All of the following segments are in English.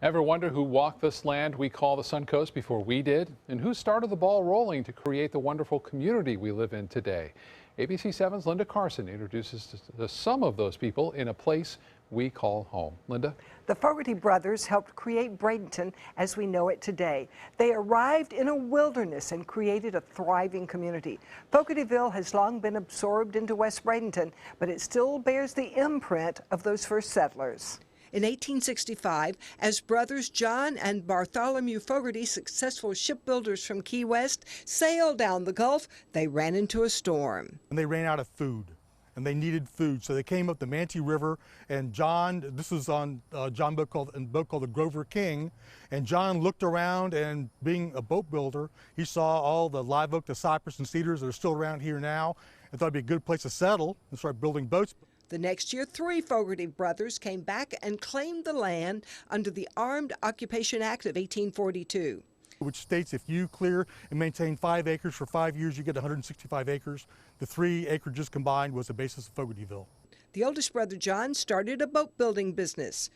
Ever wonder who walked this land we call the Suncoast before we did? And who started the ball rolling to create the wonderful community we live in today? ABC 7's Linda Carson introduces us to some of those people in a place we call home. Linda? The Fogarty brothers helped create Bradenton as we know it today. They arrived in a wilderness and created a thriving community. Fogartyville has long been absorbed into West Bradenton, but it still bears the imprint of those first settlers. In 1865, as brothers John and Bartholomew Fogarty, successful shipbuilders from Key West, sailed down the Gulf, they ran into a storm. And they ran out of food, and they needed food. So they came up the Manatee River, and this was on a boat called the Grover King. And John looked around, and being a boat builder, he saw all the live oak, the cypress and cedars that are still around here now, and thought it'd be a good place to settle and start building boats. The next year, 3 Fogarty brothers came back and claimed the land under the Armed Occupation Act of 1842. Which states if you clear and maintain 5 acres for 5 years, you get 165 acres. The 3 acreages combined was the basis of Fogartyville. The oldest brother, John, started a boat building business.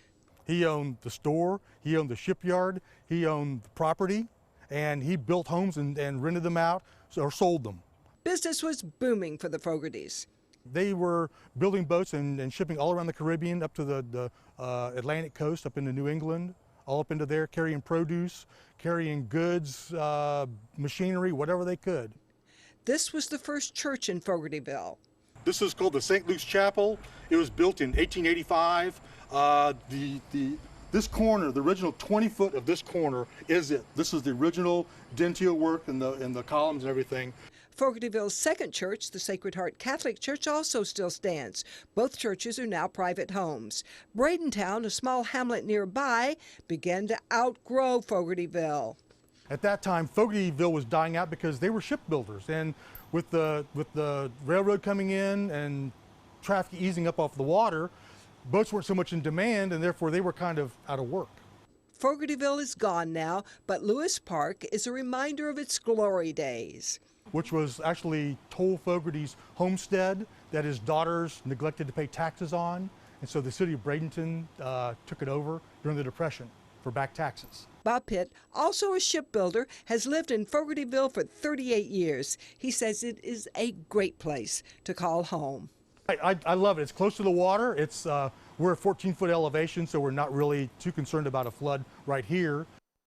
He owned the store, he owned the shipyard, he owned the property, and he built homes and rented them out or sold them. Business was booming for the Fogartys. They were building boats and shipping all around the Caribbean, up to the Atlantic coast, up into New England, all up into there, carrying produce, carrying goods, machinery, whatever they could. This was the first church in Fogartyville. This is called the St. Luke's Chapel. It was built in 1885. This corner, the original 20-foot of this corner is it. This is the original dentile work and the columns and everything. Fogartyville's second church, the Sacred Heart Catholic Church, also still stands. Both churches are now private homes. Bradentown, a small hamlet nearby, began to outgrow Fogartyville. At that time, Fogartyville was dying out because they were shipbuilders, and with the railroad coming in and traffic easing up off the water, boats weren't so much in demand, and therefore they were kind of out of work. Fogartyville is gone now, but Lewis Park is a reminder of its glory days. Which was actually Toll Fogarty's homestead that his daughters neglected to pay taxes on. And so the city of Bradenton took it over during the Depression for back taxes. Bob Pitt, also a shipbuilder, has lived in Fogartyville for 38 years. He says it is a great place to call home. I love it. It's close to the water. We're at 14-foot elevation, so we're not really too concerned about a flood right here.